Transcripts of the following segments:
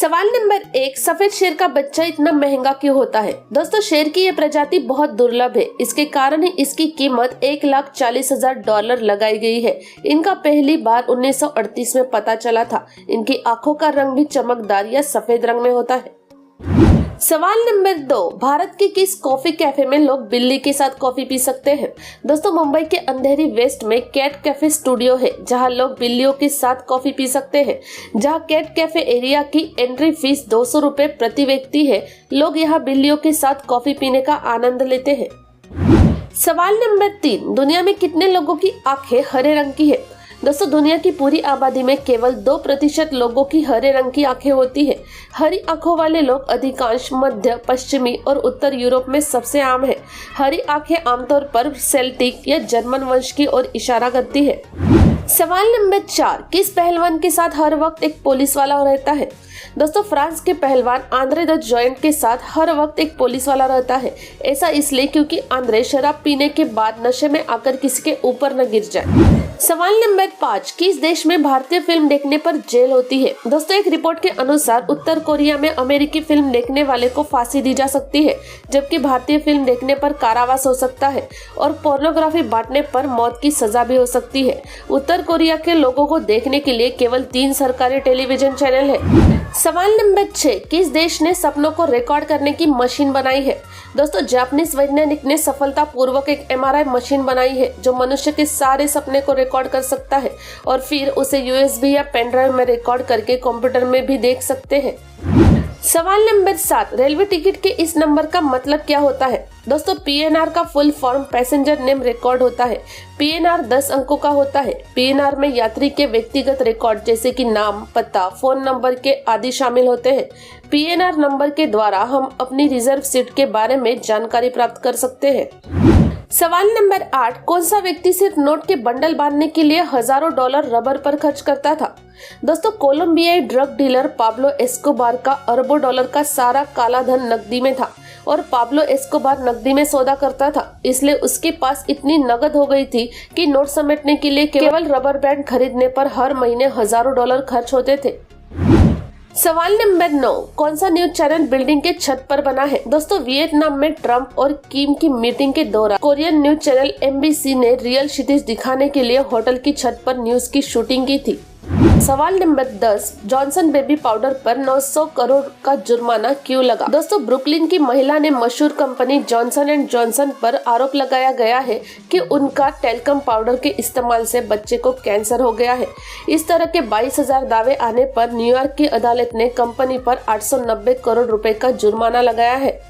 सवाल नंबर 1, सफेद शेर का बच्चा इतना महंगा क्यों होता है? दोस्तों, शेर की ये प्रजाति बहुत दुर्लभ है। इसके कारण ही इसकी कीमत $1,40,000 लगाई गई है। इनका पहली बार 1938 में पता चला था। इनकी आंखों का रंग भी चमकदार या सफेद रंग में होता है। सवाल नंबर 2, भारत के किस कॉफी कैफे में लोग बिल्ली के साथ कॉफी पी सकते हैं? दोस्तों, मुंबई के अंधेरी वेस्ट में कैट कैफे स्टूडियो है, जहां लोग बिल्लियों के साथ कॉफी पी सकते हैं। जहां कैट कैफे एरिया की एंट्री फीस 200 रुपए प्रति व्यक्ति है। लोग यहां बिल्लियों के साथ कॉफी पीने का आनंद लेते हैं। सवाल नंबर 3, दुनिया में कितने लोगों की आंखें हरे रंग की है? दोस्तों, दुनिया की पूरी आबादी में केवल 2% लोगों की हरे रंग की आंखें होती है। हरी आंखों वाले लोग अधिकांश मध्य, पश्चिमी और उत्तर यूरोप में सबसे आम है। हरी आंखें आमतौर पर सेल्टिक या जर्मन वंश की ओर इशारा करती है। सवाल नंबर 4, किस पहलवान के साथ हर वक्त एक पुलिस वाला रहता है? दोस्तों, फ्रांस के पहलवान आंद्रे द जॉइंट के साथ हर वक्त एक पुलिस वाला रहता है। ऐसा इसलिए क्योंकि आंद्रे शराब पीने के बाद नशे में आकर किसी के ऊपर न गिर जाए। सवाल नंबर 5, किस देश में भारतीय फिल्म देखने पर जेल होती है? दोस्तों, एक रिपोर्ट के अनुसार उत्तर कोरिया में अमेरिकी फिल्म देखने वाले को फांसी दी जा सकती है, जबकि भारतीय फिल्म देखने पर कारावास हो सकता है और पोर्नोग्राफी बांटने पर मौत की सजा भी हो सकती है। उत्तर कोरिया के लोगों को देखने के लिए केवल 3 सरकारी टेलीविजन चैनल है। सवाल नंबर 6, किस देश ने सपनों को रिकॉर्ड करने की मशीन बनाई है? दोस्तों, जापानीज वैज्ञानिक ने सफलतापूर्वक एक MRI मशीन बनाई है, जो मनुष्य के सारे सपने को रिकॉर्ड कर सकता है और फिर उसे USB या पेन ड्राइव में रिकॉर्ड करके कंप्यूटर में भी देख सकते हैं। सवाल नंबर 7, रेलवे टिकट के इस नंबर का मतलब क्या होता है? दोस्तों, PNR का full form passenger name record होता है। PNR 10 अंकों का होता है। PNR में यात्री के व्यक्तिगत रिकॉर्ड जैसे कि नाम, पता, फोन नंबर के आदि शामिल होते हैं। PNR नंबर के द्वारा हम अपनी रिजर्व सीट के बारे में जानकारी प्राप्त कर सकते हैं। सवाल नंबर 8, कौन सा व्यक्ति सिर्फ नोट के बंडल बांधने के लिए हजारों डॉलर रबर पर खर्च करता था? दोस्तों, कोलंबियाई ड्रग डीलर पाब्लो एस्कोबार का अरबों डॉलर का सारा काला धन नकदी में था और पाब्लो एस्कोबार नकदी में सौदा करता था। इसलिए उसके पास इतनी नकद हो गई थी कि नोट समेटने के लिए केवल रबर बैंड खरीदने पर हर महीने हजारों डॉलर खर्च होते थे। सवाल नंबर 9, कौन सा न्यूज चैनल बिल्डिंग के छत पर बना है? दोस्तों, वियतनाम में ट्रंप और किम की मीटिंग के दौरान कोरियन न्यूज चैनल MBC ने रियल क्षितिज दिखाने के लिए होटल की छत पर न्यूज की शूटिंग की थी। सवाल नंबर 10, जॉनसन बेबी पाउडर पर 900 करोड़ का जुर्माना क्यों लगा? दोस्तों, ब्रुकलिन की महिला ने मशहूर कंपनी जॉनसन एंड जॉनसन पर आरोप लगाया गया है कि उनका टेल्कम पाउडर के इस्तेमाल से बच्चे को कैंसर हो गया है। इस तरह के 22,000 दावे आने पर न्यूयॉर्क की अदालत ने कंपनी पर 890 करोड़ रुपए का जुर्माना लगाया है।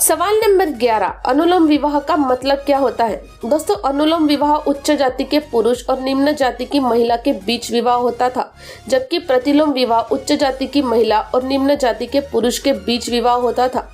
सवाल नंबर 11, अनुलोम विवाह का मतलब क्या होता है? दोस्तों, अनुलोम विवाह उच्च जाति के पुरुष और निम्न जाति की महिला के बीच विवाह होता था, जबकि प्रतिलोम विवाह उच्च जाति की महिला और निम्न जाति के पुरुष के बीच विवाह होता था।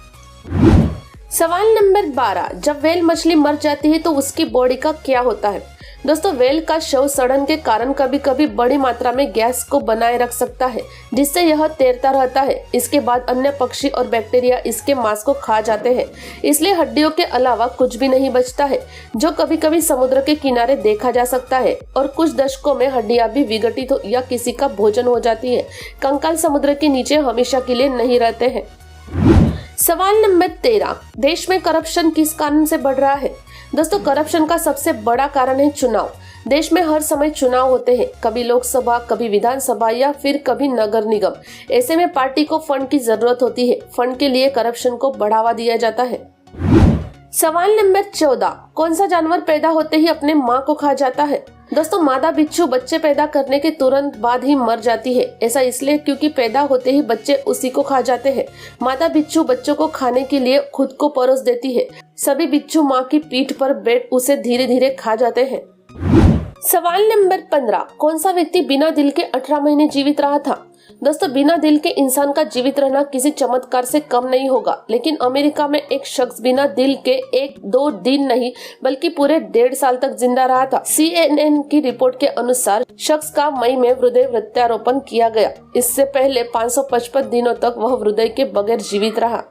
सवाल नंबर 12, जब व्हेल मछली मर जाती है तो उसकी बॉडी का क्या होता है? दोस्तों, व्हेल का शव सड़न के कारण कभी कभी बड़ी मात्रा में गैस को बनाए रख सकता है, जिससे यह तैरता रहता है। इसके बाद अन्य पक्षी और बैक्टीरिया इसके मांस को खा जाते हैं। इसलिए हड्डियों के अलावा कुछ भी नहीं बचता है, जो कभी कभी समुद्र के किनारे देखा जा सकता है और कुछ दशकों में हड्डियां भी विघटित या किसी का भोजन हो जाती है। कंकाल समुद्र के नीचे हमेशा के लिए नहीं रहते हैं। सवाल नंबर 13, देश में करप्शन किस कारण से बढ़ रहा है? दोस्तों, करप्शन का सबसे बड़ा कारण है चुनाव। देश में हर समय चुनाव होते हैं, कभी लोकसभा, कभी विधानसभा या फिर कभी नगर निगम। ऐसे में पार्टी को फंड की जरूरत होती है। फंड के लिए करप्शन को बढ़ावा दिया जाता है। सवाल नंबर 14, कौन सा जानवर पैदा होते ही अपने माँ को खा जाता है? दोस्तों, मादा बिच्छू बच्चे पैदा करने के तुरंत बाद ही मर जाती है। ऐसा इसलिए क्योंकि पैदा होते ही बच्चे उसी को खा जाते हैं। मादा बिच्छू बच्चों को खाने के लिए खुद को परोस देती है। सभी बिच्छू माँ की पीठ पर बैठ उसे धीरे धीरे खा जाते हैं। सवाल नंबर 15, कौन सा व्यक्ति बिना दिल के 18 महीने जीवित रहा था? दोस्तों, बिना दिल के इंसान का जीवित रहना किसी चमत्कार से कम नहीं होगा, लेकिन अमेरिका में एक शख्स बिना दिल के 1-2 दिन नहीं बल्कि पूरे 1.5 साल तक जिंदा रहा था। CNN की रिपोर्ट के अनुसार शख्स का मई में हृदय प्रत्यारोपण किया गया। इससे पहले 555 दिनों तक वह हृदय के बगैर जीवित रहा।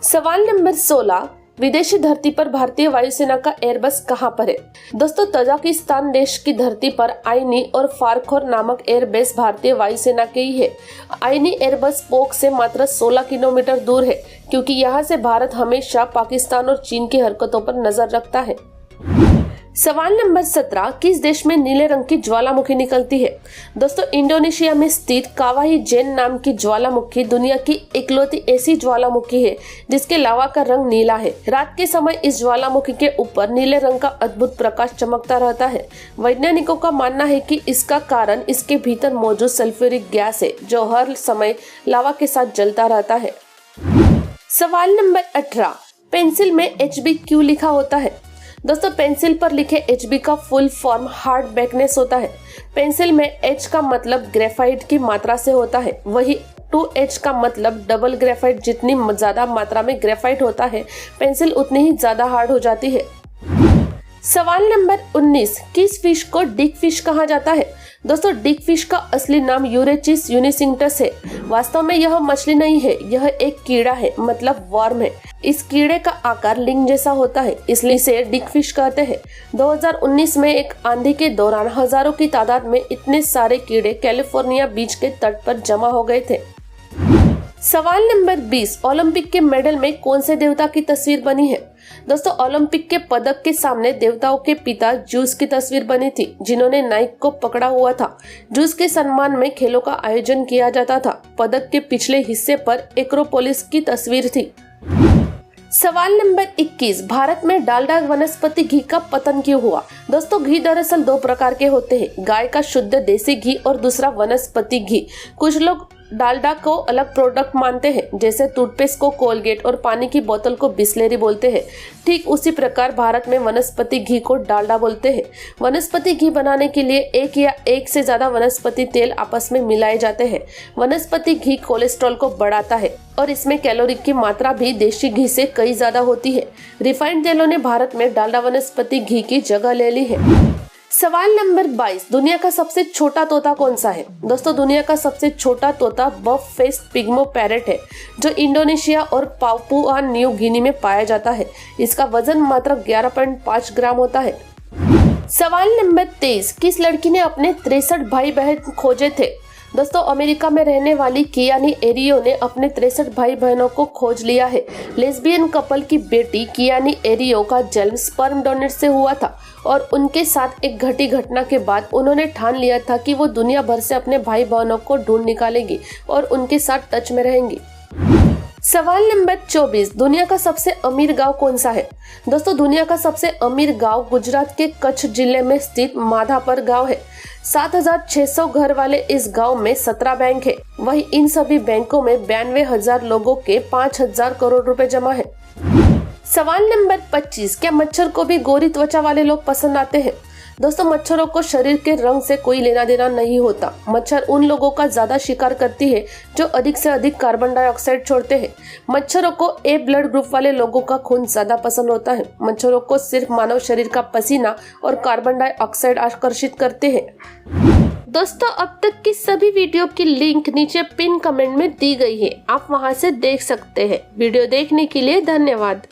सवाल नंबर 16, विदेशी धरती पर भारतीय वायुसेना का एयरबस कहां पर है? दोस्तों, तजाकिस्तान देश की धरती पर आईनी और फारखोर नामक एयरबेस भारतीय वायुसेना के ही है। आईनी एयरबस पोक से मात्र 16 किलोमीटर दूर है, क्योंकि यहाँ से भारत हमेशा पाकिस्तान और चीन की हरकतों पर नजर रखता है। सवाल नंबर 17, किस देश में नीले रंग की ज्वालामुखी निकलती है? दोस्तों, इंडोनेशिया में स्थित कावाही जेन नाम की ज्वालामुखी दुनिया की इकलौती ऐसी ज्वालामुखी है जिसके लावा का रंग नीला है। रात के समय इस ज्वालामुखी के ऊपर नीले रंग का अद्भुत प्रकाश चमकता रहता है। वैज्ञानिकों का मानना है कि इसका कारण इसके भीतर मौजूद सल्फ्यूरिक गैस है, जो हर समय लावा के साथ जलता रहता है। सवाल नंबर 18, पेंसिल में HB क्यों लिखा होता है? दोस्तों, पेंसिल पर लिखे HB का फुल फॉर्म हार्ड बैकनेस होता है। पेंसिल में H का मतलब ग्रेफाइट की मात्रा से होता है, वही 2H का मतलब डबल ग्रेफाइट। जितनी ज्यादा मात्रा में ग्रेफाइट होता है, पेंसिल उतनी ही ज्यादा हार्ड हो जाती है। सवाल नंबर 19, किस फिश को डिक फिश कहा जाता है? दोस्तों, डिक फिश का असली नाम यूरेचिस यूनिसिंक्टस है। वास्तव में यह मछली नहीं है, यह एक कीड़ा है, मतलब वर्म है। इस कीड़े का आकार लिंग जैसा होता है, इसलिए इसे डिक फिश कहते हैं। 2019 में एक आंधी के दौरान हजारों की तादाद में इतने सारे कीड़े कैलिफोर्निया बीच के तट पर जमा हो गए थे। सवाल नंबर 20, ओलंपिक के मेडल में कौन से देवता की तस्वीर बनी है? दोस्तों, ओलंपिक के पदक के सामने देवताओं के पिता ज्यूस की तस्वीर बनी थी, जिन्होंने नाइक को पकड़ा हुआ था। ज्यूस के सम्मान में खेलों का आयोजन किया जाता था। पदक के पिछले हिस्से पर एक्रोपोलिस की तस्वीर थी। सवाल नंबर 21, भारत में डालडा वनस्पति घी का पतन क्यों हुआ? दोस्तों, घी दरअसल 2 प्रकार के होते हैं, गाय का शुद्ध देसी घी और दूसरा वनस्पति घी। कुछ लोग डालडा को अलग प्रोडक्ट मानते हैं, जैसे टूथपेस्ट को कोलगेट और पानी की बोतल को बिस्लेरी बोलते हैं। ठीक उसी प्रकार भारत में वनस्पति घी को डालडा बोलते हैं। वनस्पति घी बनाने के लिए एक या एक से ज्यादा वनस्पति तेल आपस में मिलाए जाते हैं। वनस्पति घी कोलेस्ट्रॉल को बढ़ाता है और इसमें कैलोरी की मात्रा भी देशी घी से कई ज्यादा होती है। रिफाइंड तेलों ने भारत में डालडा वनस्पति घी की जगह ले ली है। सवाल नंबर 22, दुनिया का सबसे छोटा तोता कौन सा है? दोस्तों, दुनिया का सबसे छोटा तोता बफ फेस्ड पिग्मो पैरेट है, जो इंडोनेशिया और पापुआ न्यू गिनी में पाया जाता है। इसका वजन मात्र 11.5 ग्राम होता है। सवाल नंबर 23, किस लड़की ने अपने 63 भाई बहन खोजे थे? दोस्तों, अमेरिका में रहने वाली कियानी एरियो ने अपने 63 भाई बहनों को खोज लिया है। लेस्बियन कपल की बेटी कियानी एरियो का जन्म स्पर्म डोनेट से हुआ था और उनके साथ एक घटी घटना के बाद उन्होंने ठान लिया था कि वो दुनिया भर से अपने भाई बहनों को ढूंढ निकालेंगी और उनके साथ टच में रहेंगी। सवाल नंबर 24, दुनिया का सबसे अमीर गांव कौन सा है? दोस्तों, दुनिया का सबसे अमीर गांव गुजरात के कच्छ जिले में स्थित माधापर गांव है। 7,600 घर वाले इस गांव में 17 बैंक है। वही इन सभी बैंकों में 92,000 लोगों के 5,000 करोड़ रुपए जमा है। सवाल नंबर 25, क्या मच्छर को भी गोरी त्वचा वाले लोग पसंद आते हैं? दोस्तों, मच्छरों को शरीर के रंग से कोई लेना देना नहीं होता। मच्छर उन लोगों का ज्यादा शिकार करती है जो अधिक से अधिक कार्बन डाइऑक्साइड छोड़ते हैं। मच्छरों को ए ब्लड ग्रुप वाले लोगों का खून ज्यादा पसंद होता है। मच्छरों को सिर्फ मानव शरीर का पसीना और कार्बन डाइऑक्साइड आकर्षित करते हैं। दोस्तों, अब तक की सभी वीडियो की लिंक नीचे पिन कमेंट में दी गई है, आप वहां से देख सकते हैं। वीडियो देखने के लिए धन्यवाद।